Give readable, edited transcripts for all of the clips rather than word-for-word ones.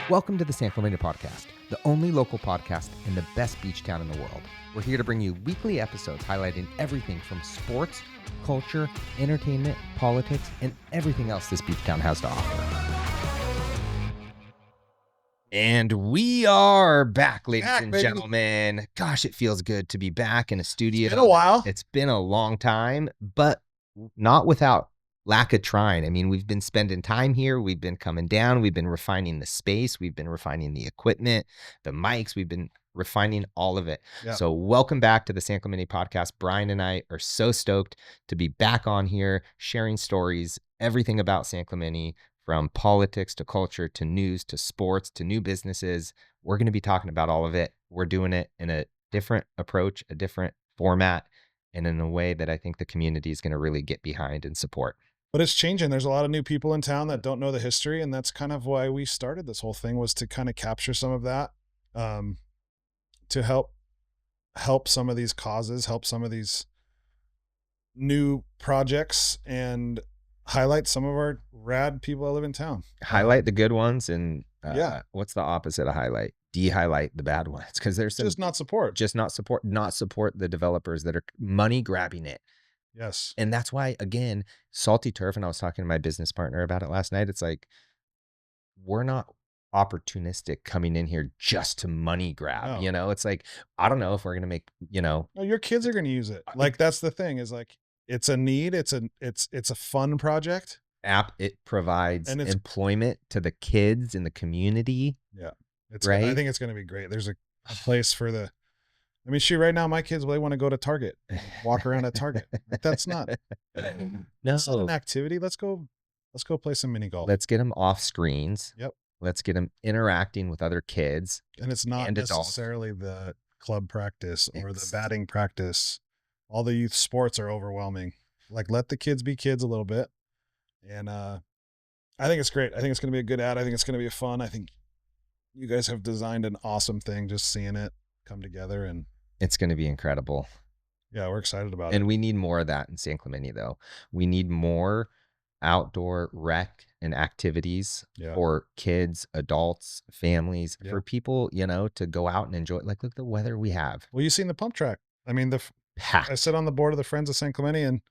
Welcome to the San Clemente Podcast, the only local podcast in the best beach town in the world. We're here to bring you weekly episodes highlighting everything from sports, culture, entertainment, politics, and everything else this beach town has to offer. And we are back, ladies and gentlemen. Gosh, it feels good to be back in a studio. It's been a while. It's been a long time, but not without lack of trying. I mean, we've been spending time here. We've been coming down. We've been refining the space. We've been refining the equipment, the mics. We've been refining all of it. Yep. So welcome back to the San Clemente Podcast. Brian and I are so stoked to be back on here, sharing stories, everything about San Clemente, from politics to culture to news to sports to new businesses. We're going to be talking about all of it. We're doing it in a different approach, a different format, and in a way that I think the community is going to really get behind and support. But it's changing. There's a lot of new people in town that don't know the history, and that's kind of why we started this whole thing, was to kind of capture some of that, to help some of these causes, help some of these new projects, and highlight some of our rad people that live in town. Highlight the good ones, and yeah. What's the opposite of highlight? De-highlight the bad ones, because there's some, just not support the developers that are money grabbing it. Yes. And that's why, again, Salty Turf, and I was talking to my business partner about it last night. It's like, we're not opportunistic coming in here just to money grab. No. You know, it's like, I don't know if we're going to make, No, your kids are going to use it. Like, that's the thing, is like, it's a need. It's a fun project. It provides employment to the kids in the community. Yeah. Right. I think it's going to be great. There's a place for right now, my kids, they want to go to Target, walk around at Target. Like, that's not an activity. Let's go play some mini golf. Let's get them off screens. Yep. Let's get them interacting with other kids. And it's not necessarily the club practice or the batting practice. All the youth sports are overwhelming. Like, let the kids be kids a little bit. And I think it's great. I think it's going to be a good ad. I think it's going to be fun. I think you guys have designed an awesome thing, just seeing it come together, and it's going to be incredible. Yeah, we're excited about it. And we need more of that in San Clemente, though. We need more outdoor rec and activities for kids, adults, families, for people, to go out and enjoy. Like, look at the weather we have. Well, you've seen the pump track. I mean, I sit on the board of the Friends of San Clemente, and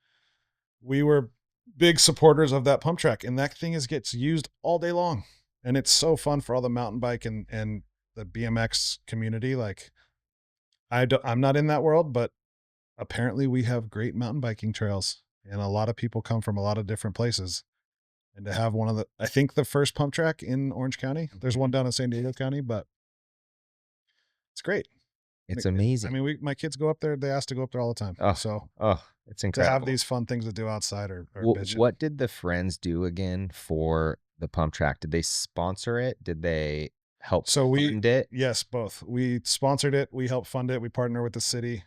we were big supporters of that pump track. And that thing gets used all day long. And it's so fun for all the mountain bike and the BMX community. Like, I'm not in that world, but apparently we have great mountain biking trails, and a lot of people come from a lot of different places. And to have I think the first pump track in Orange County, there's one down in San Diego County, but it's great. It's amazing. I mean, my kids go up there. They ask to go up there all the time. It's incredible to have these fun things to do outside. What did the Friends do again for the pump track? Did they sponsor it? Did they help fund it? Yes, both. We sponsored it. We helped fund it. We partner with the city,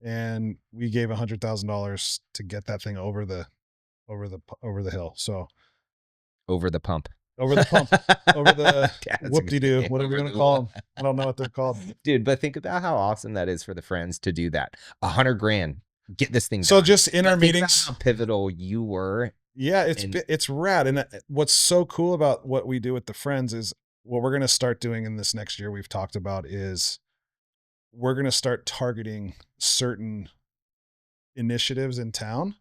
and we gave $100,000 to get that thing over the hill. So over the pump, over the whoop-de-doo, whatever you're going to call them. I don't know what they're called. Dude, but think about how awesome that is for the Friends to do that. $100,000, get this thing done. So just in our meetings, how pivotal you were. Yeah, it's rad. And what's so cool about what we do with the Friends is, what we're going to start doing in this next year, we've talked about, is we're going to start targeting certain initiatives in town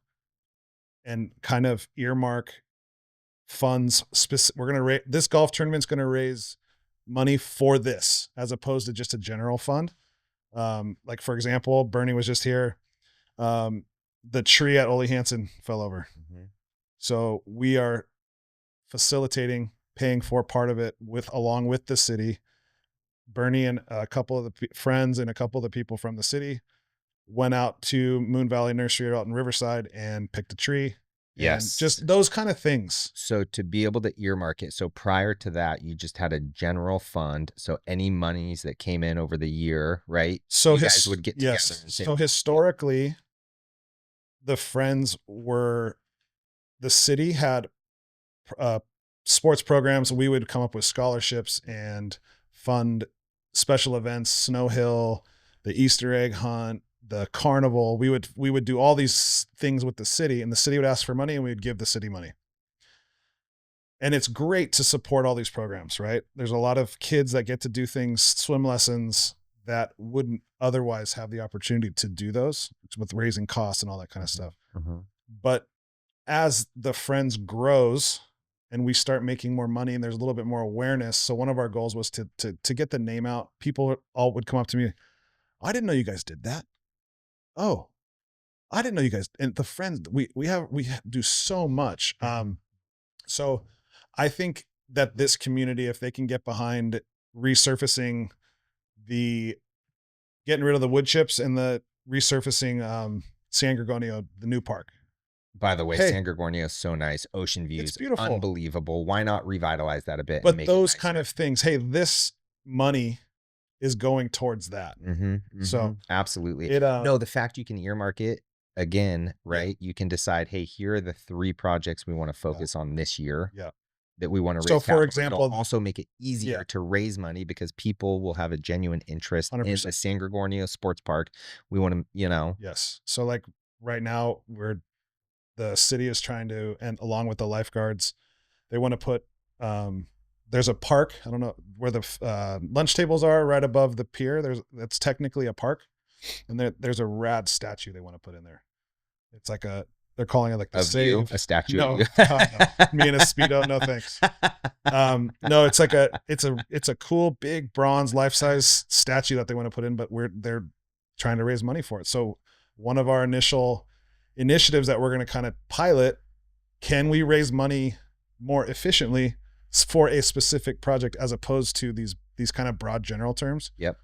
and kind of earmark funds. This golf tournament's going to raise money for this, as opposed to just a general fund. Like, for example, Bernie was just here. The tree at Ole Hansen fell over. Mm-hmm. So we are facilitating, paying for part of it along with the city. Bernie and a couple of the friends and a couple of the people from the city went out to Moon Valley Nursery out in Riverside and picked a tree. Yes. Just those kind of things. So to be able to earmark it. So prior to that, you just had a general fund. So any monies that came in over the year, right? So you guys would get together. Yes. So historically, the Friends the city had sports programs. We would come up with scholarships and fund special events, Snow Hill, the Easter egg hunt, the carnival. We would do all these things with the city, and the city would ask for money, and we would give the city money. And it's great to support all these programs, right? There's a lot of kids that get to do things, swim lessons, that wouldn't otherwise have the opportunity to do those with raising costs and all that kind of stuff. Mm-hmm. But as the Friends grows and we start making more money and there's a little bit more awareness. So one of our goals was to get the name out. People all would come up to me. I didn't know you guys did that. Oh, I didn't know you guys, and the Friends, we do so much. So I think that this community, if they can get behind resurfacing getting rid of the wood chips and the resurfacing San Gorgonio, the new park. By the way, Hey. San Gorgonio is so nice. Ocean views, beautiful. unbelievable. Why not revitalize that a bit? But and make those it kind of things, hey, this money is going towards that. So absolutely. it no, the fact you can earmark it again, right? You can decide, hey, here are the 3 projects we want to focus on this year. Yeah. That we want to raise. So, for capital. example, it'll also make it easier to raise money because people will have a genuine interest 100%. in the San Gorgonio Sports Park. We want to, Yes. So like right now the city is trying to, and along with the lifeguards, they want to put, there's a park. I don't know where the lunch tables are, right above the pier. That's technically a park. And there's a rad statue they want to put in there. It's like they're calling it like the save. A statue. No, no. Me and a Speedo. No, thanks. No, it's like it's a cool big bronze life-size statue that they want to put in, but they're trying to raise money for it. So one of our initial initiatives that we're going to kind of pilot, can we raise money more efficiently for a specific project as opposed to these kind of broad general terms? Yep.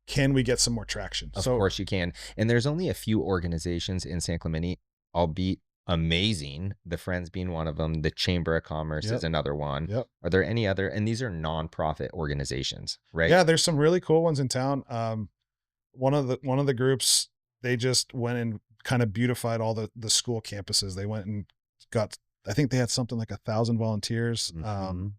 Can we get some more traction? Of course you can. And there's only a few organizations in San Clemente, albeit amazing. The Friends being one of them. The Chamber of Commerce is another one. Yep. Are there any other? And these are nonprofit organizations, right? Yeah, there's some really cool ones in town. One of the groups, they just went and kind of beautified all the school campuses. They went and I think they had something like 1,000 volunteers. And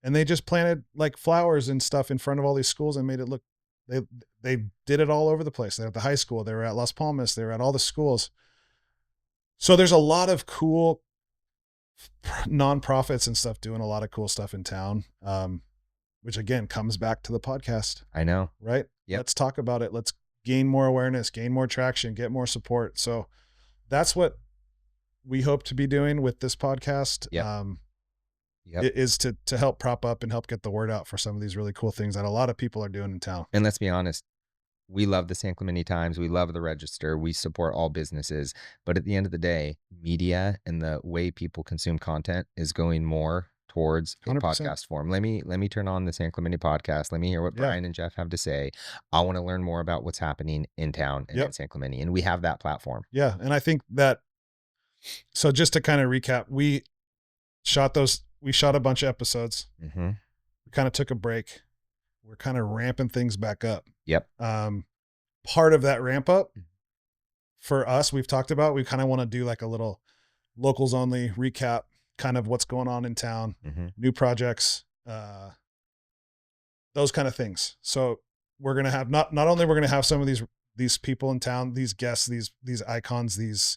they just planted like flowers and stuff in front of all these schools and made it look, they did it all over the place. They're at the high school. They were at Las Palmas. They were at all the schools. So there's a lot of cool nonprofits and stuff doing a lot of cool stuff in town. Which again comes back to the podcast. I know. Right? Yep. Let's talk about it. Let's gain more awareness, gain more traction, get more support. So that's what we hope to be doing with this podcast. Is to help prop up and help get the word out for some of these really cool things that a lot of people are doing in town. And let's be honest, we love the San Clemente Times. We love the Register. We support all businesses. But at the end of the day, media and the way people consume content is going more towards a 100%. Podcast form. Let me turn on the San Clemente Podcast. Let me hear what Brian and Jeff have to say. I want to learn more about what's happening in town and in San Clemente. And we have that platform. Yeah. And I think that, so just to kind of recap, we shot a bunch of episodes. Mm-hmm. We kind of took a break. We're kind of ramping things back up. Yep. Part of that ramp up for us, we've talked about, we kind of want to do like a little locals only recap, kind of what's going on in town, new projects, those kind of things. So we're going to have, not only we're going to have some of these people in town, these guests, these icons, these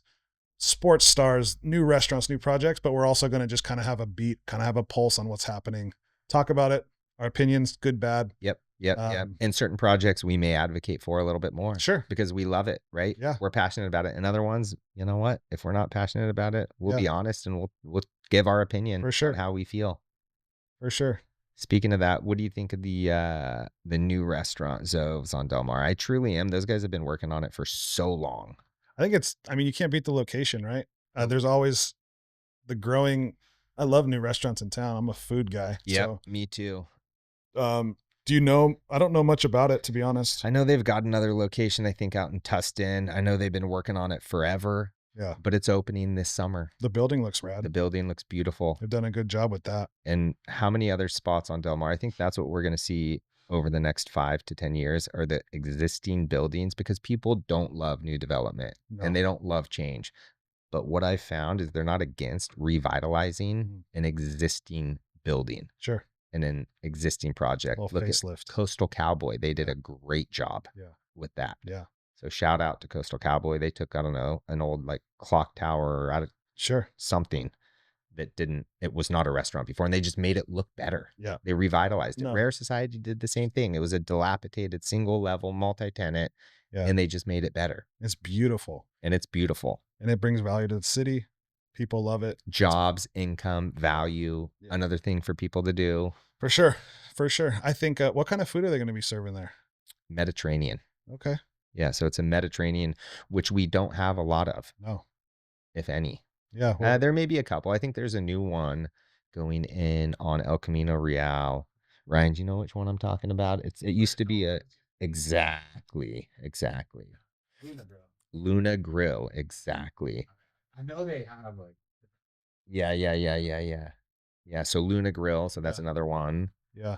sports stars, new restaurants, new projects, but we're also going to just kind of have a beat, kind of have a pulse on what's happening, talk about it, our opinions, good, bad. Yep. And certain projects we may advocate for a little bit more. Sure. Because we love it, right? Yeah. We're passionate about it. And other ones, you know what? If we're not passionate about it, we'll be honest and we'll give our opinion for sure on how we feel. For sure. Speaking of that, what do you think of the new restaurant, Zoves on Del Mar? I truly am. Those guys have been working on it for so long. I think you can't beat the location, right? There's always the growing, I love new restaurants in town. I'm a food guy. Yeah, so, me too. Do you know, I don't know much about it, to be honest. I know they've got another location, I think out in Tustin. I know they've been working on it forever. Yeah. But it's opening this summer. The building looks rad. The building looks beautiful. They've done a good job with that. And how many other spots on Del Mar? I think that's what we're going to see over the next 5 to 10 years are the existing buildings, because people don't love new development and they don't love change. But what I've found is they're not against revitalizing an existing building. Sure. And an existing project. Look at Coastal Cowboy. They did a great job with that. Yeah. So shout out to Coastal Cowboy. They took, I don't know, an old like clock tower out of something. it was not a restaurant before, and they just made it look better. Yeah. They revitalized it. No. Rare Society did the same thing. It was a dilapidated single level multi-tenant, Yeah. and they just made it better. It's beautiful. And it's beautiful. And it brings value to the city. People love it. Jobs, income, value, Yeah. another thing for people to do. For sure. For sure. I think, what kind of food are they going to be serving there? Mediterranean. Okay. Yeah, so it's a Mediterranean, which we don't have a lot of, No. if any. Yeah. Well, There may be a couple. I think there's a new one going in on El Camino Real. Ryan, do you know which one I'm talking about? It used to be exactly. Luna Grill, exactly. I know they have like. Yeah. Yeah, so Luna Grill, so that's Yeah. another one. yeah.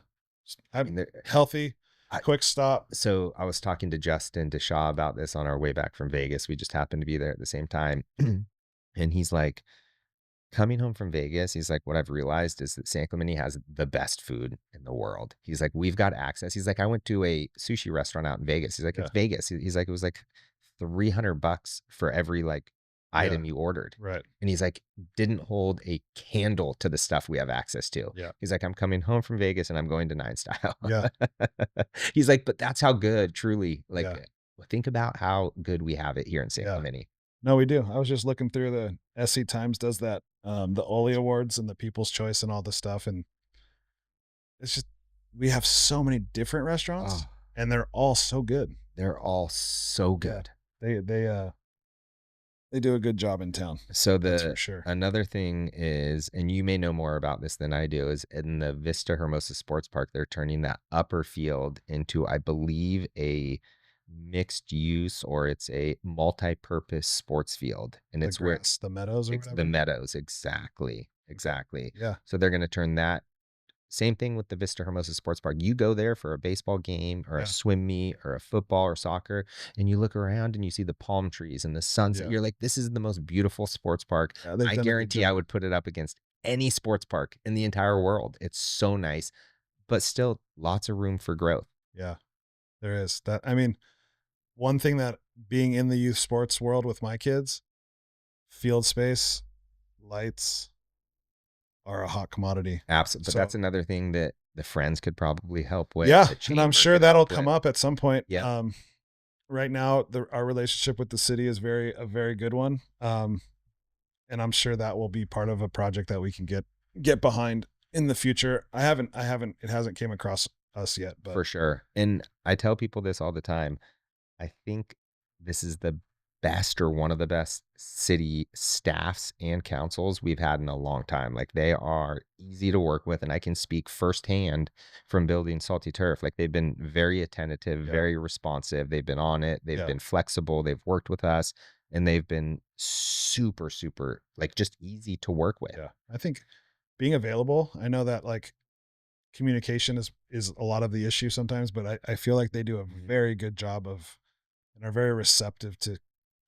I mean, Healthy, quick stop. so I was talking to Justin DeShaw about this on our way back from Vegas. We just happened to be there at the same time. And he's like, coming home from Vegas, he's like, what I've realized is that San Clemente has the best food in the world. He's like, we've got access. He's like, I went to a sushi restaurant out in Vegas. He's like, it's Vegas. He's like, it was like $300 for every like item you ordered. Right. And he's like, didn't hold a candle to the stuff we have access to. Yeah. He's like, I'm coming home from Vegas and I'm going to Nine Style. Yeah. He's like, but that's how good, truly. Like, Yeah. think about how good we have it here in San Yeah. Clemente. No, we do. I was just looking through the SC Times does that, the Oli Awards and the People's Choice and all this stuff. And it's just, we have so many different restaurants and they're all so good. They're all so good. They do a good job in town. So That's for sure. Another thing is, and you may know more about this than I do, is in the Vista Hermosa Sports Park, they're turning that upper field into, I believe, a mixed use, or it's a multi-purpose sports field. And it's where the meadows or it's whatever. the meadows. Exactly. Yeah. So they're going to turn that. Same thing with the Vista Hermosa Sports Park. You go there for a baseball game or a swim meet or a football or soccer, and you look around and you see the palm trees and the sunset. Yeah. You're like, this is the most beautiful sports park. Yeah, they've I done a good guarantee I job. would put it up against any sports park in the entire world. It's so nice, but still lots of room for growth. Yeah, there is that. I mean, one thing that being in the youth sports world with my kids, field space, lights are a hot commodity. Absolutely. But So- that's another thing that the Friends could probably help with. Yeah, the and chamber I'm sure could that'll help come with. up at some point. Yeah. Right now, our relationship with the city is a very good one. And I'm sure that will be part of a project that we can get behind in the future. It hasn't came across us yet, but For sure. And I tell people this all the time. I think this is the best or one of the best city staffs and councils we've had in a long time. Like, they are easy to work with, and I can speak firsthand from building Salty Turf. Like, they've been very attentive, very responsive. They've been on it. They've been flexible. They've worked with us, and they've been super, super, like, just easy to work with. Yeah. I think being available, I know that like communication is a lot of the issue sometimes, but I feel like they do a very good job and are very receptive to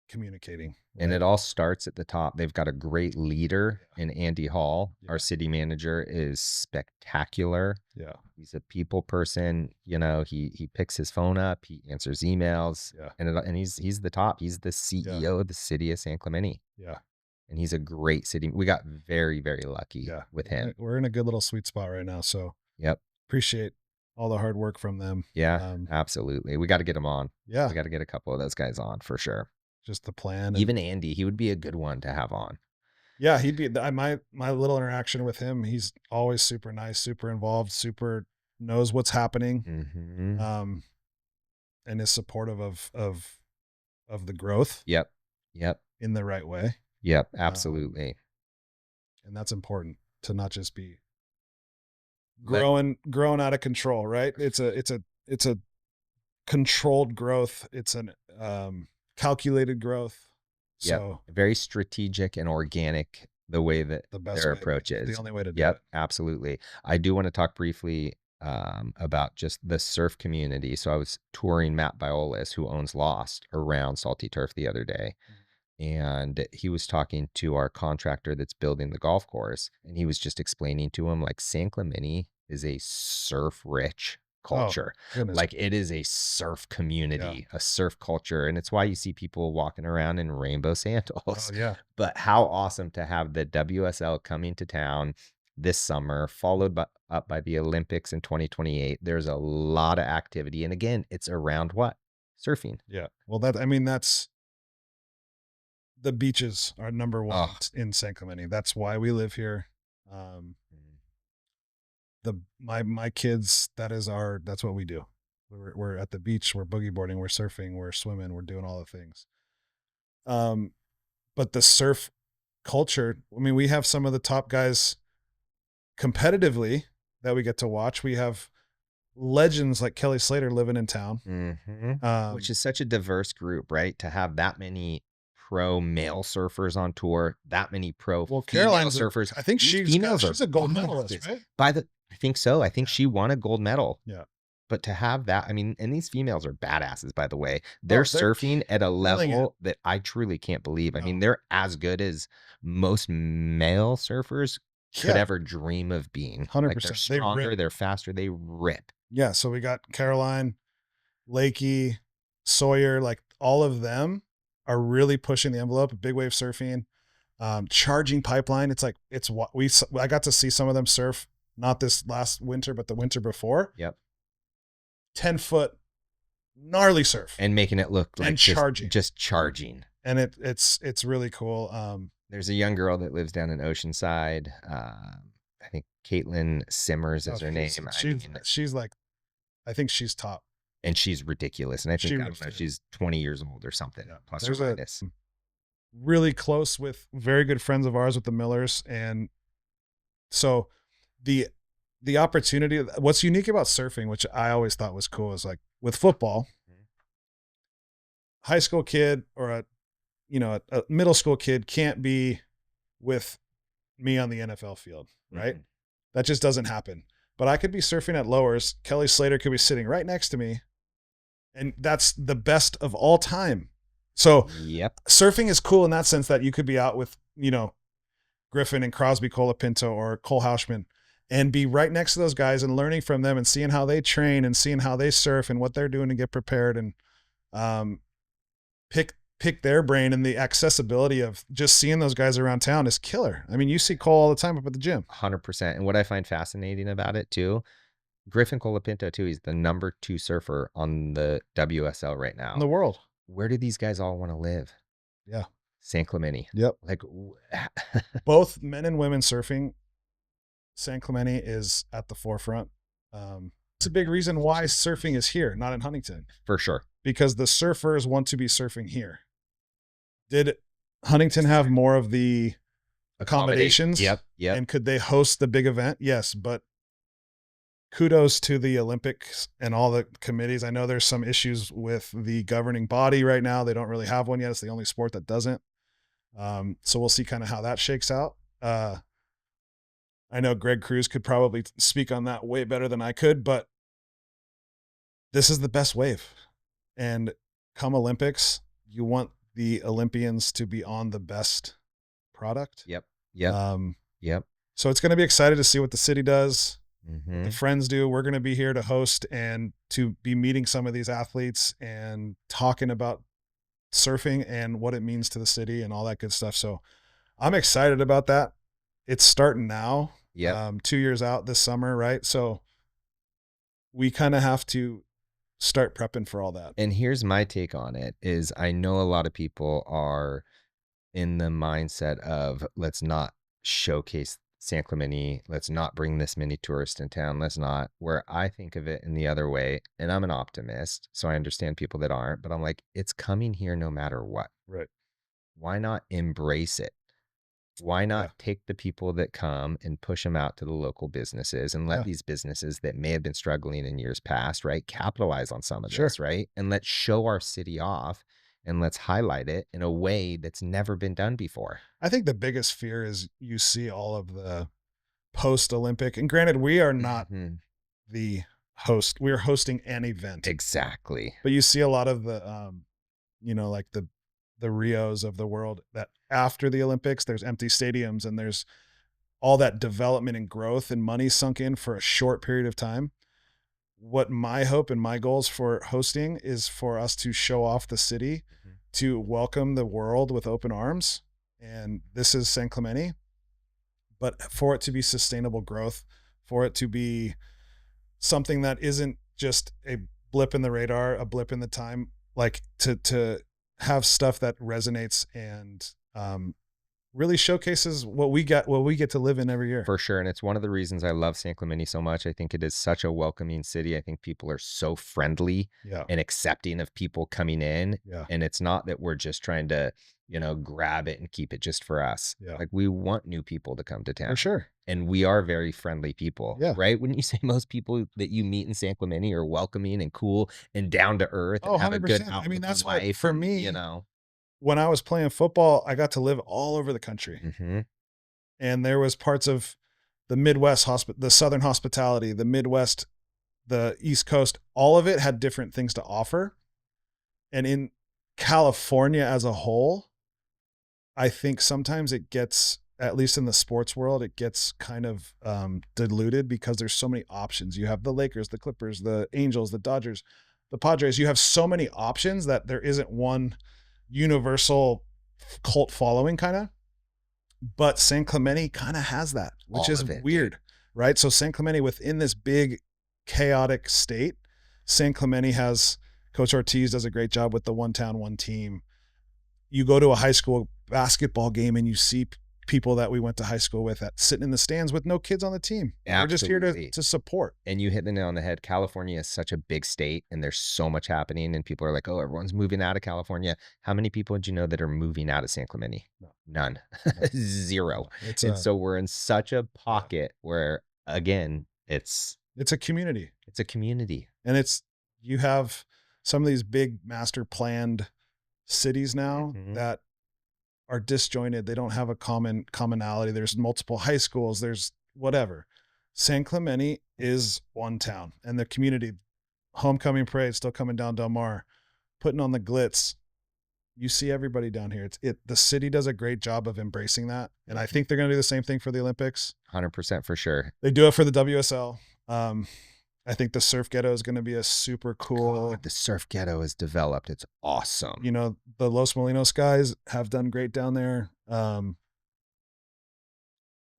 communicating. And right? it all starts at the top. They've got a great leader in Andy Hall. Yeah. Our city manager is spectacular. Yeah. He's a people person. You know, he picks his phone up, he answers emails, Yeah. and he's the top. He's the CEO of the city of San Clemente. Yeah. And he's a great city. We got very, very lucky with him. We're in a good little sweet spot right now. So Yep. appreciate all the hard work from them. Yeah, absolutely. We got to get him on. Yeah. We got to get a couple of those guys on for sure. Just the plan. And, Even Andy, he would be a good one to have on. yeah, he'd be my little interaction with him. He's always super nice, super involved, super knows what's happening. Mm-hmm. And is supportive of the growth. Yep. In the right way. Yep. Absolutely. And that's important to not just be growing out of control, right? It's a controlled growth. It's an calculated growth. So very strategic and organic, the way that the best their way, approach is. the only way to do Yep, it. absolutely. I do want to talk briefly about just the surf community. So I was touring Matt Biolis, who owns Lost, around Salty Turf the other day. And he was talking to our contractor that's building the golf course. And he was just explaining to him, like, San Clemente is a surf rich culture. Goodness. Like it is a surf community, a surf culture. And it's why you see people walking around in rainbow sandals. Oh, yeah. But how awesome to have the WSL coming to town this summer, followed up by the Olympics in 2028. There's a lot of activity. And again, it's around what? Surfing. Yeah. Well, that's the beaches are number one Oh. in San Clemente. That's why we live here. My kids, that's what we do. We're at the beach, we're boogie boarding, we're surfing, we're swimming, we're doing all the things. But the surf culture, I mean, we have some of the top guys competitively that we get to watch. We have legends like Kelly Slater living in town. Which is such a diverse group, right? To have that many pro male surfers on tour, that many pro female surfers. I think she's a gold medalist, right? I think so. I think she won a gold medal. Yeah. But to have that, I mean, and these females are badasses, by the way. They're surfing at a level that I truly can't believe. I mean, they're as good as most male surfers could ever dream of being. 100%. Like they're stronger, they're faster, they rip. Yeah. So we got Caroline, Lakey, Sawyer, like all of them are really pushing the envelope. Big wave surfing, charging pipeline. It's like, I got to see some of them surf, not this last winter, but the winter before. Yep. 10-foot gnarly surf and making it look like just charging. And it's really cool. There's a young girl that lives down in Oceanside. I think Caitlin Simmers is her name. She's like, I think she's top. And she's ridiculous. And I think, I don't know, she's 20 years old or something. Yeah. Plus or minus. Really close with very good friends of ours with the Millers. And so the opportunity, what's unique about surfing, which I always thought was cool, is like with football, high school kid or a middle school kid can't be with me on the NFL field, right? Mm-hmm. That just doesn't happen. But I could be surfing at Lowers. Kelly Slater could be sitting right next to me. And that's the best of all time. So surfing is cool in that sense that you could be out with, Griffin and Crosby Colapinto or Cole Houshman and be right next to those guys and learning from them and seeing how they train and seeing how they surf and what they're doing to get prepared and pick their brain. And the accessibility of just seeing those guys around town is killer. I mean, you see Cole all the time up at the gym. 100%. And what I find fascinating about it too, Griffin Colapinto too, he's the number 2 surfer on the WSL right now. In the world. Where do these guys all want to live? Yeah. San Clemente. Yep. Like both men and women surfing, San Clemente is at the forefront. It's a big reason why surfing is here, not in Huntington. For sure. Because the surfers want to be surfing here. Did Huntington have more of the accommodations? Yep. And could they host the big event? Yes, but kudos to the Olympics and all the committees. I know there's some issues with the governing body right now. They don't really have one yet. It's the only sport that doesn't. So we'll see kind of how that shakes out. I know Greg Cruz could probably speak on that way better than I could, but this is the best wave. And come Olympics, you want the Olympians to be on the best product. Yep. So it's going to be excited to see what the city does. Mm-hmm. The friends do. We're going to be here to host and to be meeting some of these athletes and talking about surfing and what it means to the city and all that good stuff. So I'm excited about that. It's starting now. Yeah. 2 years out this summer. Right. So we kind of have to start prepping for all that. And here's my take on it is I know a lot of people are in the mindset of let's not showcase San Clemente. Let's not bring this many tourists in town. Let's not, where I think of it in the other way. And I'm an optimist, so I understand people that aren't, but I'm like, it's coming here no matter what. Right. Why not embrace it? Why not take the people that come and push them out to the local businesses and let these businesses that may have been struggling in years past, right, capitalize on some of this, right? And let's show our city off and let's highlight it in a way that's never been done before. I think the biggest fear is you see all of the post-Olympic, and granted, we are not the host. We are hosting an event. Exactly. But you see a lot of the, like the Rios of the world that after the Olympics, there's empty stadiums and there's all that development and growth and money sunk in for a short period of time. what my hope and my goals for hosting is for us to show off the city, to welcome the world with open arms. And this is San Clemente, but for it to be sustainable growth, for it to be something that isn't just a blip in the radar, a blip in the time, like to have stuff that resonates and really showcases what we get to live in every year. For sure. And it's one of the reasons I love San Clemente so much. I think it is such a welcoming city. I think people are so friendly Yeah. and accepting of people coming in. Yeah. And it's not that we're just trying to, grab it and keep it just for us. Yeah. Like we want new people to come to town. For sure. And we are very friendly people, Yeah. right? Wouldn't you say most people that you meet in San Clemente are welcoming and cool and down to earth and have a good 100%. I outlook mean, that's on why life, for me, when I was playing football, I got to live all over the country. Mm-hmm. And there was parts of the Midwest, the Southern hospitality, the Midwest, the East Coast, all of it had different things to offer. And in California as a whole, I think sometimes it gets, at least in the sports world, it gets kind of diluted because there's so many options. You have the Lakers, the Clippers, the Angels, the Dodgers, the Padres. You have so many options that there isn't one universal cult following kind of. But San Clemente kind of has that, which is weird, right? So San Clemente, within this big chaotic state, San Clemente has, Coach Ortiz does a great job with the one town, one team. You go to a high school basketball game and you see people that we went to high school with that sitting in the stands with no kids on the team. We're just here to support. And you hit the nail on the head. California is such a big state and there's so much happening and people are like, oh, everyone's moving out of California. How many people do you know that are moving out of San Clemente? No. None. Zero. So we're in such a pocket where, again, it's a community. It's a community. And you have some of these big master planned cities now that are disjointed. They don't have a commonality. There's multiple high schools. There's whatever. San Clemente is one town, and the community, homecoming parade still coming down Del Mar, putting on the glitz. You see everybody down here. The city does a great job of embracing that. And I think they're going to do the same thing for the Olympics. 100% for sure. They do it for the WSL. I think the surf ghetto is going to be a super cool. God, the surf ghetto is developed. It's awesome. The Los Molinos guys have done great down there.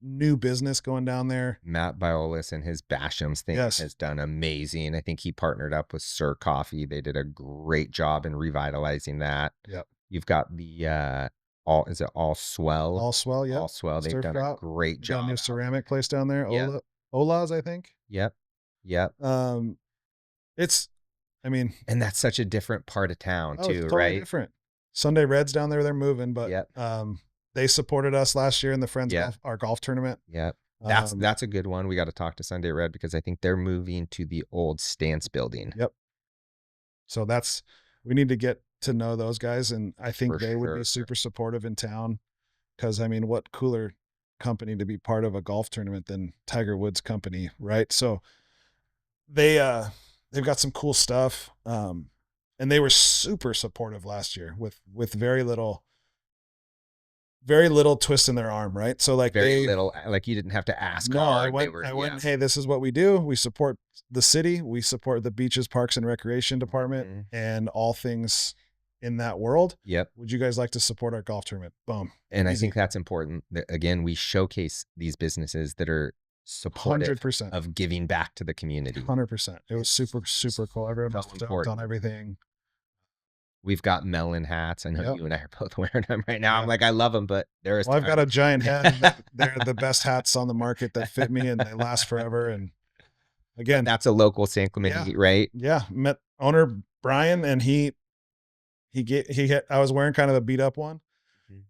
New business going down there. Matt Biolis and his Bashams thing has done amazing. I think he partnered up with Sir Coffee. They did a great job in revitalizing that. Yep. You've got the All Swell? All Swell, yeah. All Swell. They've done a great job. Got a new ceramic place down there. Yeah. Ola's, I think. Yep. And that's such a different part of town too, it's totally right? Different. Sunday Reds down there, they're moving, but they supported us last year in the Friends our golf tournament. Yep. That's a good one. We got to talk to Sunday Red because I think they're moving to the old Stance building. Yep. So we need to get to know those guys, and I think they would be super supportive in town because what cooler company to be part of a golf tournament than Tiger Woods' company, right? So they've got some cool stuff, and they were super supportive last year with very little twist in their arm, right? So very little, like you didn't have to ask. No, I went, hey, this is what we do. We support the city. We support the beaches, parks, and recreation department and all things in that world. Yep. Would you guys like to support our golf tournament? Boom. And easy. I think that's important. Again, we showcase these businesses that are supportive 100% of giving back to the community. 100%. It was super, super cool. Everyone was stoked on everything. We've got melon hats. I know you and I are both wearing them right now. I'm like, I love them, but I've got a giant head. They're the best hats on the market that fit me and they last forever. And again, that's a local San Clemente, right? Yeah. Met owner Brian and I was wearing kind of a beat up one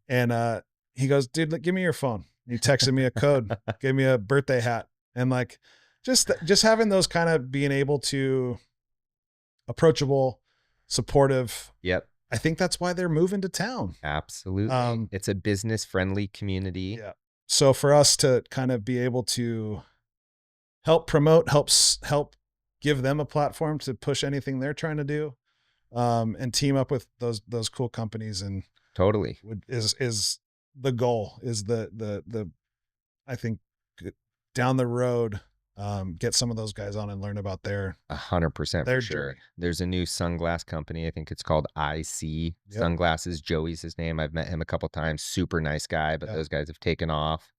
and he goes, dude, give me your phone. He texted me a code, gave me a birthday hat. And just having those kind of being able to approachable, supportive. Yep. I think that's why they're moving to town. Absolutely. It's a business friendly community. Yeah. So for us to kind of be able to help promote, help give them a platform to push anything they're trying to do, and team up with those cool companies and totally is the goal, is the I think down the road get some of those guys on and learn about their 100% their for sure. journey. There's a new sunglass company. I think it's called IC Yep. Sunglasses. Joey's his name. I've met him a couple times. Super nice guy, but Yeah. those guys have taken off.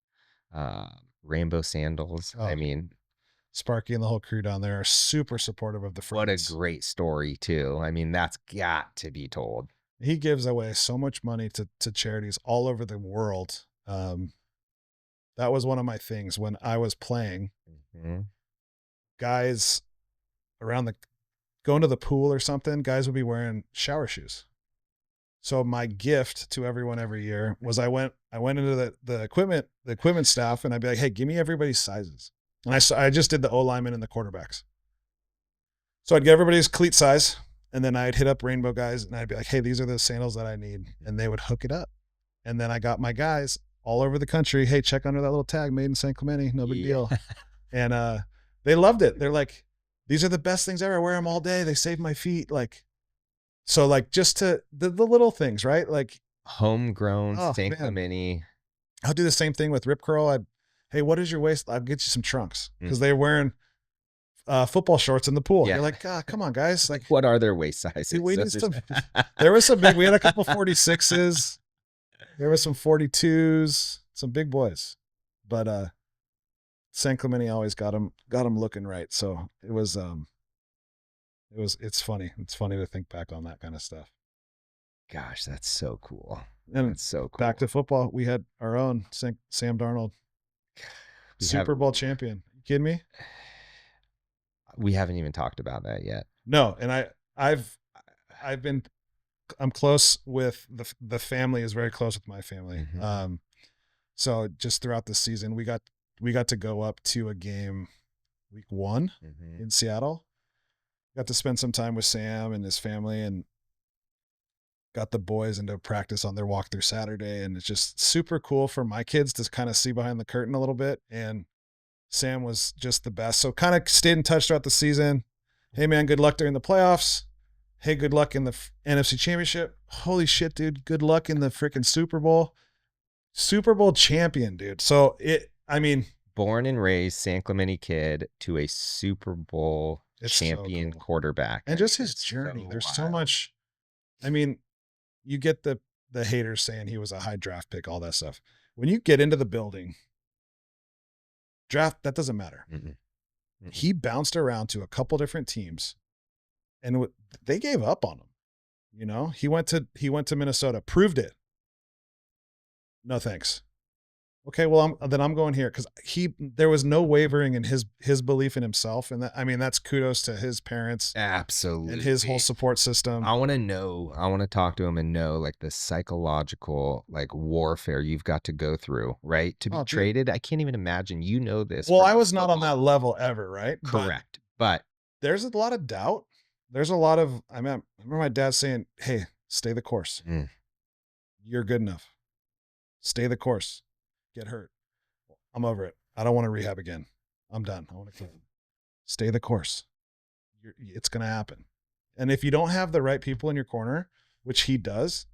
Rainbow sandals. I Oh. mean, Sparky and the whole crew down there are super supportive of the what a Friends. great story too. I mean, that's got to be told. He gives away so much money to charities all over the world. That was one of my things when I was playing. Mm-hmm. Guys around going to the pool or something, guys would be wearing shower shoes. So my gift to everyone every year was I went into the equipment staff and I'd be like, hey, give me everybody's sizes. And I just did the O linemen and the quarterbacks. So I'd get everybody's cleat size and then I'd hit up Rainbow guys and I'd be like, hey, these are the sandals that I need. And they would hook it up. And then I got my guys all over the country. Hey, check under that little tag, made in San Clemente. No big deal. And they loved it. They're like, these are the best things ever. I wear them all day. They save my feet. So just to the little things, right? Like homegrown San man. Clemente. I'll do the same thing with Rip Curl. Hey, what is your waist? I'll get you some trunks because they're wearing football shorts in the pool. Yeah. You're like, come on, guys. Like, what are their waist sizes? we need some. There was some big. We had a couple 46s. There was some 42s. Some big boys, but San Clemente always got them looking right. So it's funny. It's funny to think back on that kind of stuff. Gosh, that's so cool. And that's so cool. Back to football. We had our own Sam Darnold, Super Bowl champion. You kidding me? We haven't even talked about that yet. No. And I'm close with the family is very close with my family. Mm-hmm. So just throughout the season, we got to go up to a game week 1 in Seattle. Got to spend some time with Sam and his family and got the boys into practice on their walk through Saturday. And it's just super cool for my kids to kind of see behind the curtain a little bit. And Sam was just the best. So kind of stayed in touch throughout the season. Hey man, good luck during the playoffs. Hey, good luck in the NFC Championship. Holy shit, dude. Good luck in the freaking Super Bowl. Super Bowl champion, dude. So born and raised San Clemente kid to a Super Bowl champion so cool. Quarterback. And just his journey. So there's so much. You get the haters saying he was a high draft pick, all that stuff. When you get into the building, draft, that doesn't matter. Mm-hmm. He bounced around to a couple different teams and they gave up on him. He went to Minnesota, proved it. No, thanks. Okay, well, I'm going here because there was no wavering in his belief in himself, and that's kudos to his parents, absolutely, and his whole support system. I want to talk to him and know like the psychological warfare you've got to go through, right? To be traded, I can't even imagine. This. Well, I was not on that level ever, right? Correct, but there's a lot of doubt. There's a lot of. I remember my dad saying, "Hey, stay the course. You're good enough. Stay the course. Get hurt. I'm over it. I don't want to rehab again. I'm done. I want to clean. Stay the course. It's going to happen." And if you don't have the right people in your corner, which he does,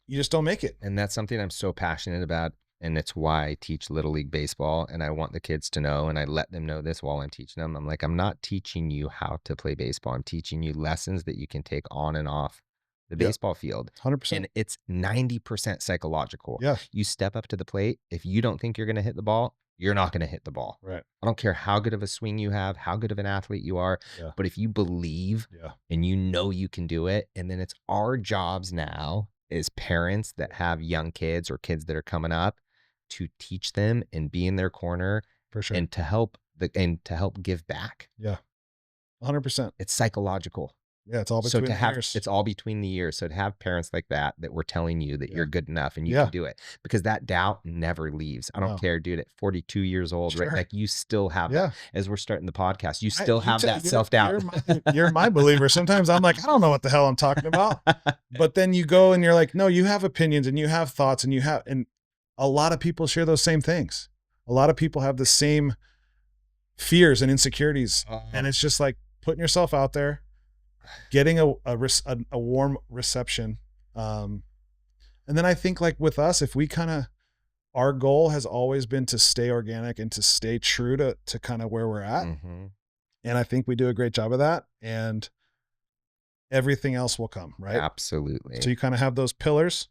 you just don't make it. And that's something I'm so passionate about. And it's why I teach Little League Baseball. And I want the kids to know, and I let them know this while I'm teaching them. I'm like, I'm not teaching you how to play baseball. I'm teaching you lessons that you can take on and off the baseball field. 100%. And it's 90% psychological. Yeah. You step up to the plate. If you don't think you're going to hit the ball, you're not going to hit the ball. Right. I don't care how good of a swing you have, how good of an athlete you are. Yeah. But if you believe and you can do it, and then it's our jobs now as parents that have young kids or kids that are coming up to teach them and be in their corner for sure, and to help give back. Yeah. 100%. It's psychological. Yeah, it's all between the ears. It's all between the ears. So to have parents like that were telling you that you're good enough and you can do it, because that doubt never leaves. I don't care, dude, at 42 years old, right? Like you still have that. As we're starting the podcast, you still have that self-doubt. You're my believer. Sometimes I'm like, I don't know what the hell I'm talking about. But then you go and you're like, no, you have opinions and you have thoughts and a lot of people share those same things. A lot of people have the same fears and insecurities. And it's just like putting yourself out there, getting a warm reception. And then I think like with us, if we kind of our goal has always been to stay organic and to stay true to kind of where we're at. Mm-hmm. And I think we do a great job of that. And everything else will come, right? Absolutely. So you kind of have those pillars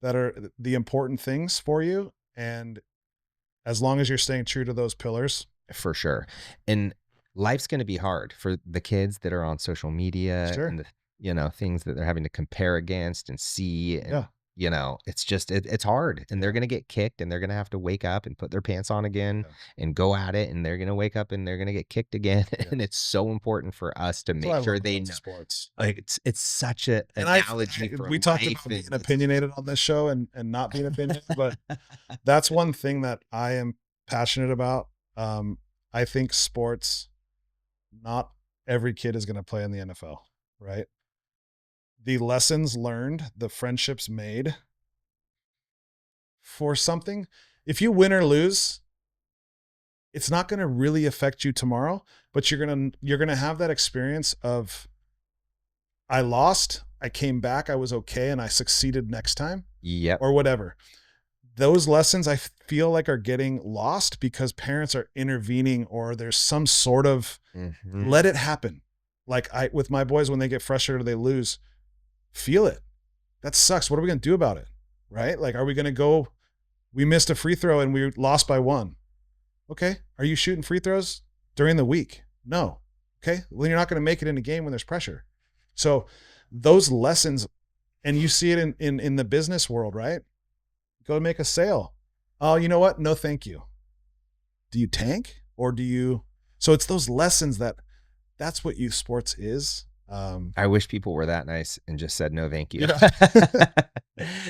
that are the important things for you. And as long as you're staying true to those pillars. For sure. And life's going to be hard for the kids that are on social media Sure. and the, things that they're having to compare against and see. And, it's just, it's hard, and they're going to get kicked, and they're going to have to wake up and put their pants on again and go at it. And they're going to wake up and they're going to get kicked again. Yeah. And it's so important for us to make sure they know sports. Like it's such an analogy. We talked about being opinionated on this show and not being opinionated, but that's one thing that I am passionate about. I think sports, not every kid is going to play in the NFL, right? The lessons learned, the friendships made for something, if you win or lose, it's not going to really affect you tomorrow, but you're going to have that experience of, I lost, I came back, I was okay, and I succeeded next time. Yep. Or whatever. Those lessons I feel like are getting lost because parents are intervening, or there's some sort of let it happen. Like with my boys, when they get frustrated or they lose, feel it. That sucks. What are we going to do about it? Right? Like, are we going to go, we missed a free throw and we lost by 1. Okay. Are you shooting free throws during the week? No. Okay. Well, you're not going to make it in a game when there's pressure. So those lessons, and you see it in the business world, right? Go make a sale. Oh, you know what? No, thank you. Do you tank or do you? So it's those lessons that's what youth sports is. I wish people were that nice and just said no thank you. Yeah.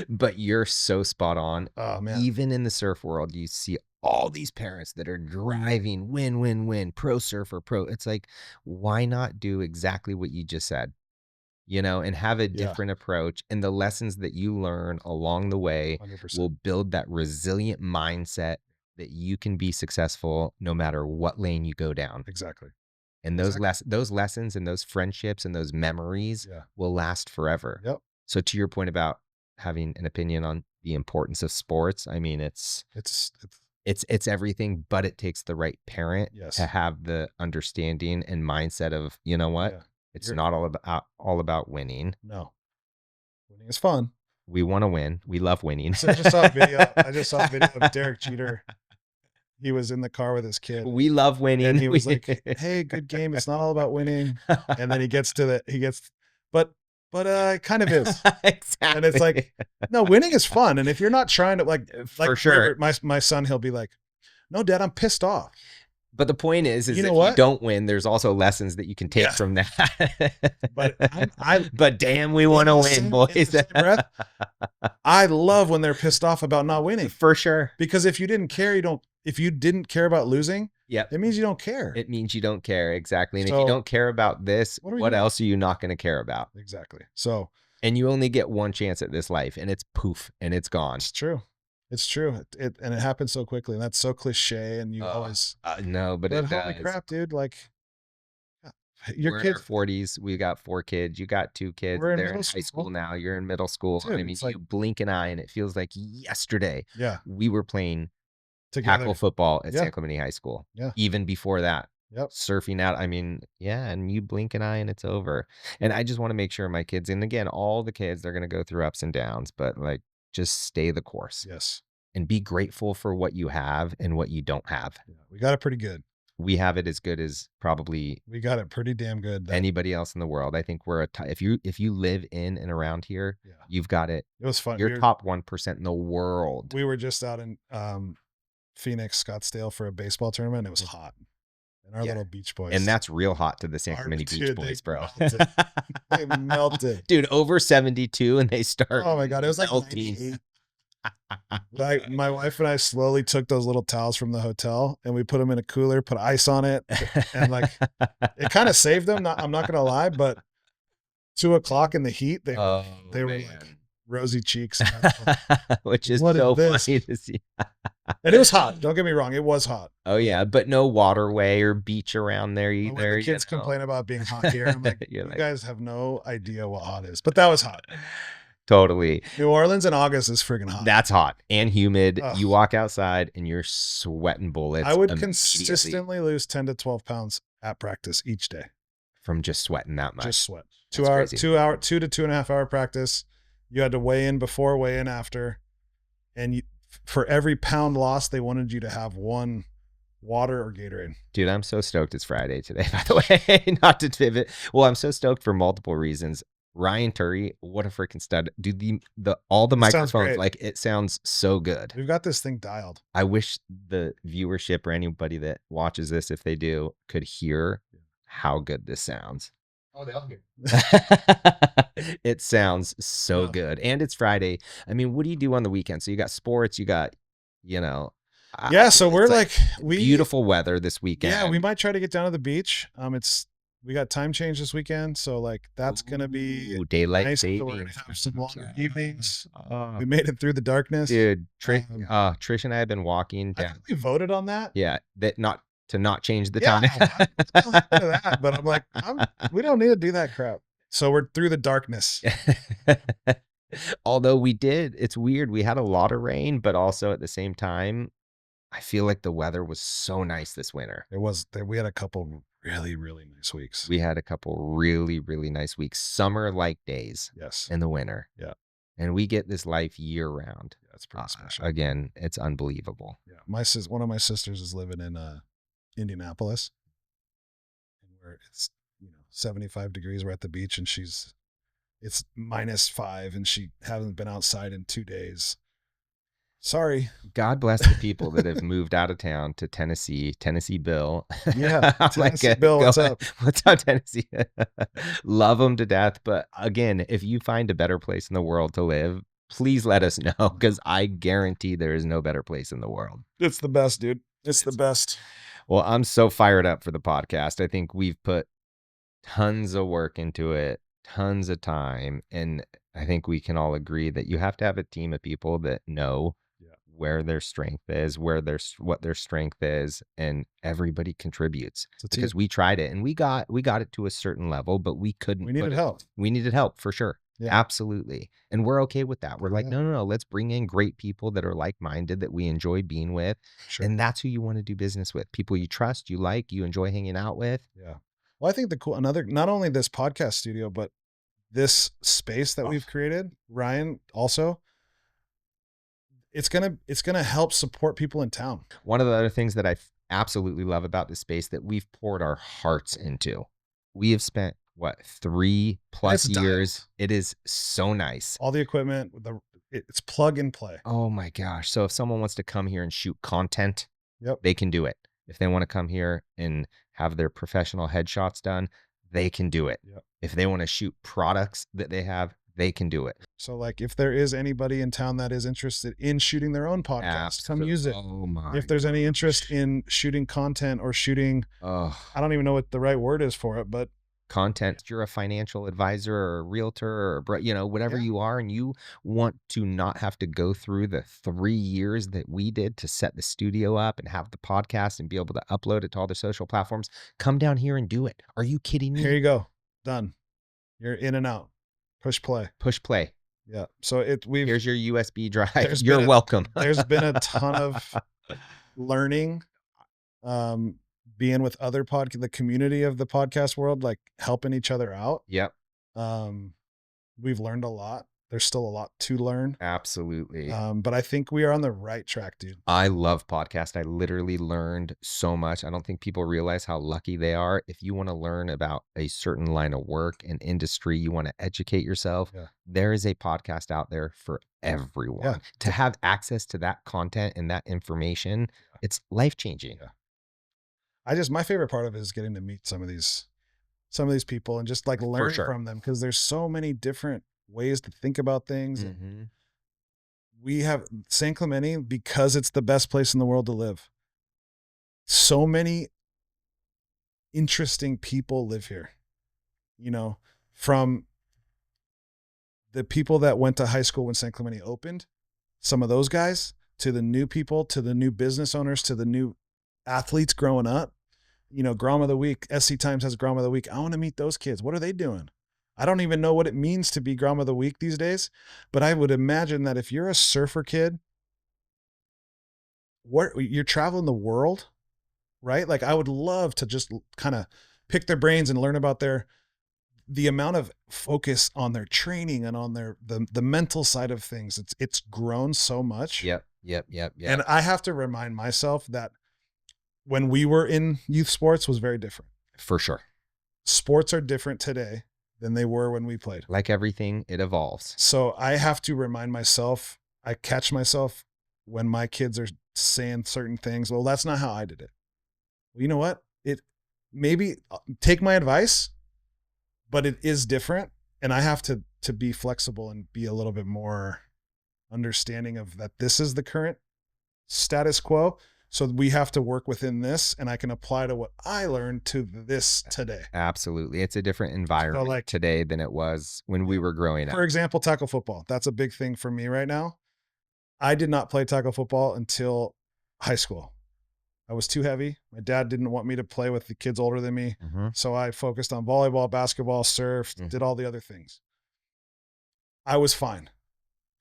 But you're so spot on. Oh man. Even in the surf world, you see all these parents that are driving win, pro surfer, pro. It's like, why not do exactly what you just said? And have a different approach, and the lessons that you learn along the way 100%. will build that resilient mindset that you can be successful no matter what lane you go down. Exactly. And those lessons and those friendships and those memories will last forever. Yep. So to your point about having an opinion on the importance of sports, I mean, it's everything, but it takes the right parent to have the understanding and mindset of, you know what? Yeah. It's not all about winning. No. Winning is fun. We want to win. We love winning. So I just saw a video of Derek Jeter. He was in the car with his kid. We love winning. And he was like, hey, good game. It's not all about winning. And then but it kind of is. Exactly. And it's like, no, winning is fun. And if you're not trying to for sure, my son, he'll be like, no, Dad, I'm pissed off. But the point is if you don't win, there's also lessons that you can take from that. But damn, we want to win, boys. I love when they're pissed off about not winning. For sure. Because if you didn't care, if you didn't care about losing, it means you don't care. It means you don't care. Exactly. And if you don't care about this, what else are you not going to care about? Exactly. So, and you only get one chance at this life, and it's poof, and it's gone. It's true. It's true. It happens so quickly, and that's so cliche. And you always no, but it holy does. Crap, dude! Like we're in our 40s. We got 4 kids. You got 2 kids. They're in high school now. You're in middle school. Dude, I mean, you blink an eye, and it feels like yesterday. Yeah, we were playing together. Tackle football at San Clemente High School. Yeah, even before that. Yep. Surfing out. I mean, and you blink an eye and it's over. And I just want to make sure my kids, and again, all the kids, they're going to go through ups and downs, but like, just stay the course. Yes. And be grateful for what you have and what you don't have. Yeah, we got it pretty good. We have it as good as probably we got it pretty damn good. Anybody else in the world. I think we're if you live in and around here, you've got it. It was fun. You're top 1% in the world. We were just out in Phoenix, Scottsdale for a baseball tournament. And it was hot. And our little beach boys. And that's real hot to the San Clemente Beach Boys, bro. They melted. Dude, over 72 and they start. Oh my God. It was like 98. Like my wife and I slowly took those little towels from the hotel and we put them in a cooler, put ice on it, and like it kind of saved them. I'm not gonna lie, but 2:00 in the heat, they were like rosy cheeks, which is so funny to see. And it was hot. Don't get me wrong, it was hot. Oh yeah, but no waterway or beach around there either. When the kids complain about being hot here, I'm like, you guys have no idea what hot is. But that was hot. Totally. New Orleans in August is friggin' hot. That's hot and humid. Ugh. You walk outside and you're sweating bullets. I would immediately consistently lose 10 to 12 pounds at practice each day. from just sweating that much. Just sweat. That's 2 to 2.5 hour practice. You had to weigh in before, weigh in after. And for every pound lost, they wanted you to have one water or Gatorade. Dude, I'm so stoked it's Friday today, by the way. Not to pivot. Well, I'm so stoked for multiple reasons. Ryan Turry, what a freaking stud. Dude, all the It sounds microphones, great. like it sounds so good. We've got this thing dialed. I wish the viewership or anybody that watches this, if they do, could hear how good this sounds. Oh, they all get. It sounds so Yeah. good. And it's Friday. I mean, what do you do on the weekend? So you got sports, you got, Yeah, so we're it's like beautiful weather this weekend. Yeah, we might try to get down to the beach. We got time change this weekend, so like that's gonna be Ooh, daylight nice. savings. So we're gonna have some longer evenings. Oh, We made it through the darkness. dude, Trish and I have been walking I down. think we voted on that. Yeah, that not change the Yeah, time. I'm not into that, but I'm like, we don't need to do that crap. So we're through the darkness. Although it's weird. We had a lot of rain, but also at the same time, I feel like the weather was so nice this winter. We had a couple really, really nice weeks. We had a couple really, really nice weeks, summer-like days Yes. in the winter. Yeah. And we get this life year round. Yeah, it's pretty special. Again, it's unbelievable. Yeah. One of my sisters is living in Indianapolis, and where it's 75 degrees. We're at the beach, and it's -5, and she hasn't been outside in 2 days. Sorry. God bless the people that have moved out of town to Tennessee. Tennessee Bill. Yeah. Tennessee Bill, what's up? What's up, Tennessee? Love them to death. But again, if you find a better place in the world to live, please let us know, because I guarantee there is no better place in the world. It's the best, dude. It's the best. Well, I'm so fired up for the podcast. I think we've put tons of work into it, tons of time. And I think we can all agree that you have to have a team of people that know where their strength is, what their strength is, and everybody contributes. Because we tried it and we got it to a certain level, but we couldn't. We needed help. We needed help for sure. Yeah. Absolutely. And we're okay with that. We're like, Yeah. no, let's bring in great people that are like-minded, that we enjoy being with. Sure. And that's who you want to do business with. People you trust, you like, you enjoy hanging out with. Yeah. Well, I think not only this podcast studio, but this space that we've created, Ryan, also, it's gonna help support people in town. One of the other things that I absolutely love about this space that we've poured our hearts into. We have spent 3+ years. It is so nice. All the equipment, it's plug and play. Oh my gosh. So if someone wants to come here and shoot content, Yep. they can do it. If they want to come here and have their professional headshots done, they can do it. Yep. If they want to shoot products that they have, they can do it. So like if there is anybody in town that is interested in shooting their own podcast, come use it. Oh my. If there's any interest in shooting content or shooting, I don't even know what the right word is for it, but content, you're a financial advisor or a realtor or whatever you are, and you want to not have to go through the 3 years that we did to set the studio up and have the podcast and be able to upload it to all the social platforms, come down here and do it. Are you kidding me? Here you go. Done. You're in and out. Push play. Yeah. So here's your USB drive. There's You're welcome. There's been a ton of learning, being with the community of the podcast world, like helping each other out. Yep. We've learned a lot. There's still a lot to learn. Absolutely. But I think we are on the right track, dude. I love podcast. I literally learned so much. I don't think people realize how lucky they are. If you want to learn about a certain line of work and industry, you want to educate yourself, there is a podcast out there for everyone. Yeah. To have access to that content and that information, it's life-changing. Yeah. My favorite part of it is getting to meet some of these people and just like learn from them, because there's so many different ways to think about things. Mm-hmm. We have San Clemente, because it's the best place in the world to live. So many interesting people live here, from the people that went to high school when San Clemente opened, some of those guys, to the new people, to the new business owners, to the new athletes growing up. Grom of the Week, SC Times has Grom of the Week. I want to meet those kids. What are they doing? I don't even know what it means to be Grom of the Week these days, but I would imagine that if you're a surfer kid, you're traveling the world, right? Like I would love to just kind of pick their brains and learn about the amount of focus on their training and on the mental side of things. It's grown so much. Yep. And I have to remind myself that when we were in youth sports was very different. For sure. Sports are different today than they were when we played. Like everything, it evolves. So I have to remind myself, I catch myself when my kids are saying certain things. Well, that's not how I did it. Well, you know what? Maybe take my advice, but it is different. And I have to be flexible and be a little bit more understanding of that. This is the current status quo. So we have to work within this, and I can apply to what I learned to this today. Absolutely. It's a different environment today than it was when we were growing up. For example, tackle football. That's a big thing for me right now. I did not play tackle football until high school. I was too heavy. My dad didn't want me to play with the kids older than me. Mm-hmm. So I focused on volleyball, basketball, surfed, did all the other things. I was fine.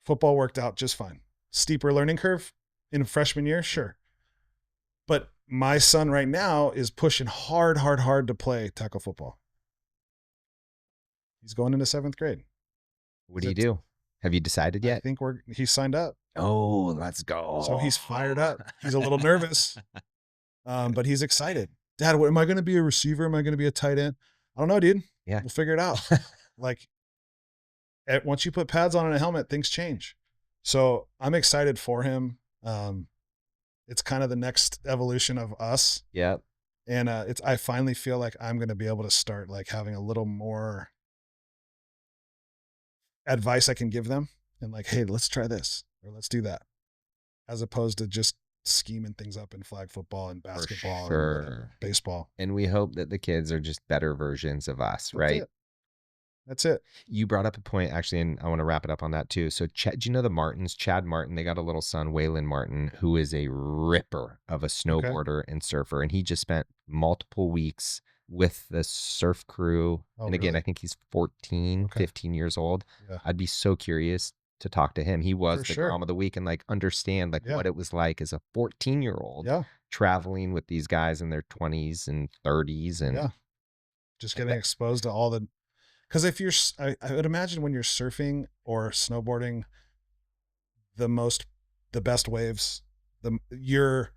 Football worked out just fine. Steeper learning curve in freshman year, sure. But my son right now is pushing hard to play tackle football. He's going into 7th grade. What do you do? Have you decided yet? I think he's signed up. Oh, let's go. So he's fired up. He's a little nervous, but he's excited. Dad, am I going to be a receiver? Am I going to be a tight end? I don't know, dude. Yeah. We'll figure it out. Like once you put pads on and a helmet, things change. So I'm excited for him. It's kind of the next evolution of us. Yep. And I finally feel like I'm going to be able to start like having a little more advice I can give them and like, hey, let's try this or let's do that, as opposed to just scheming things up in flag football and basketball and baseball. And we hope that the kids are just better versions of us, right? That's it. You brought up a point, actually, and I want to wrap it up on that too. So do you know the Martins, Chad Martin? They got a little son, Waylon Martin, who is a ripper of a snowboarder and surfer. And he just spent multiple weeks with the surf crew. And again, really? I think he's 14, 15 years old. Yeah. I'd be so curious to talk to him. He was the Grom of the Week and like understand like what it was like as a 14-year-old traveling with these guys in their 20s and 30s. And just getting exposed to all the... Because if I would imagine when you're surfing or snowboarding, the best waves, your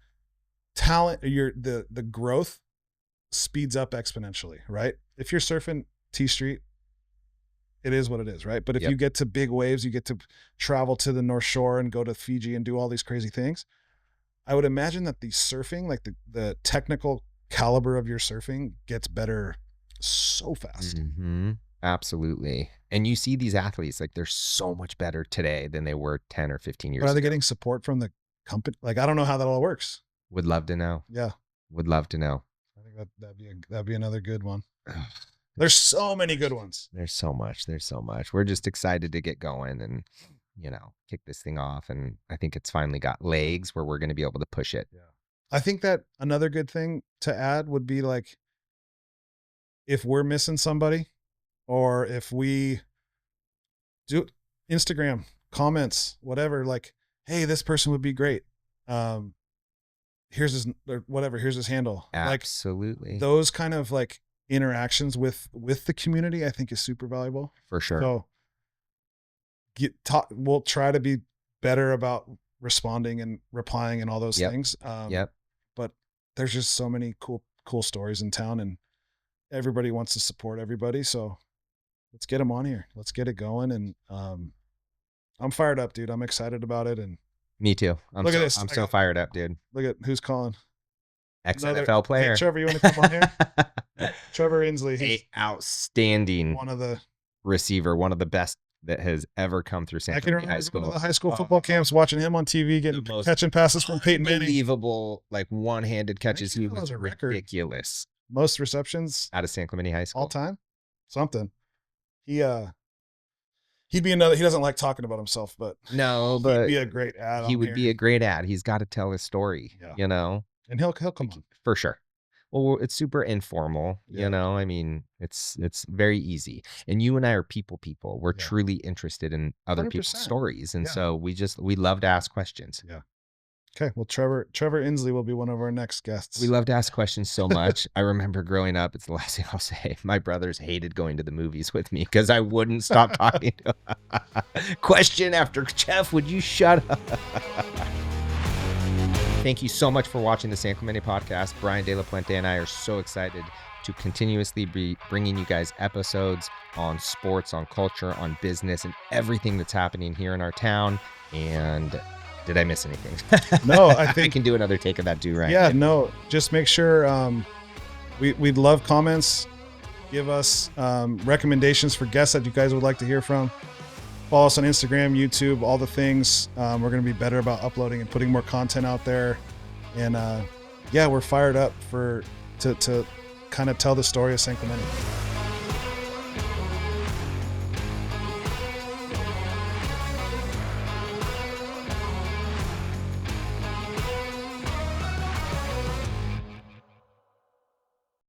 talent, the growth speeds up exponentially, right? If you're surfing T Street, it is what it is, right? But if you get to big waves, you get to travel to the North Shore and go to Fiji and do all these crazy things. I would imagine that the surfing, like the technical caliber of your surfing, gets better so fast. Mm-hmm. Absolutely. And you see these athletes, like they're so much better today than they were 10 or 15 years ago. But are they getting support from the company? Like, I don't know how that all works. Would love to know. Yeah. Would love to know. I think that'd be another good one. There's so many good ones. There's so much. We're just excited to get going and, kick this thing off. And I think it's finally got legs where we're going to be able to push it. Yeah. I think that another good thing to add would be like, if we're missing somebody, or if we do Instagram comments, whatever, like, hey, this person would be great. Here's his handle. Absolutely. Like, those kind of like interactions with the community, I think is super valuable. For sure. So we'll try to be better about responding and replying and all those things. But there's just so many cool stories in town, and everybody wants to support everybody. So let's get them on here. Let's get it going. And I'm fired up, dude. I'm excited about it. And me too. I'm so fired up, dude. Look at who's calling. Ex-NFL player. Hey, Trevor, you want to come on here? Trevor Inslee. He's outstanding one of the best that has ever come through San Clemente High School. One of the high school football camps, watching him on TV, catching passes from Peyton Manning. Unbelievable, like one-handed catches. He was ridiculous. Most receptions out of San Clemente High School all time. Something. He'd be another. He doesn't like talking about himself, but he'd be a great ad. He would be a great ad. He's got to tell his story, and he'll come on for sure. Well, it's super informal, Yeah. I mean, it's very easy. And you and I are people. We're Yeah. truly interested in other people's 100%. stories. And Yeah. so we love to ask questions. Yeah. Okay. Well, Trevor Inslee will be one of our next guests. We love to ask questions so much. I remember growing up, it's the last thing I'll say. My brothers hated going to the movies with me because I wouldn't stop talking to them. Question after Jeff, would you shut up? Thank you so much for watching the San Clemente Podcast. Brian De La Puente and I are so excited to continuously be bringing you guys episodes on sports, on culture, on business, and everything that's happening here in our town. And did I miss anything? No, I I think can do another take of that, right? Yeah, no, just make sure we'd love comments. Give us recommendations for guests that you guys would like to hear from. Follow us on Instagram, YouTube, all the things. We're going to be better about uploading and putting more content out there. And yeah, we're fired up to kind of tell the story of San Clemente.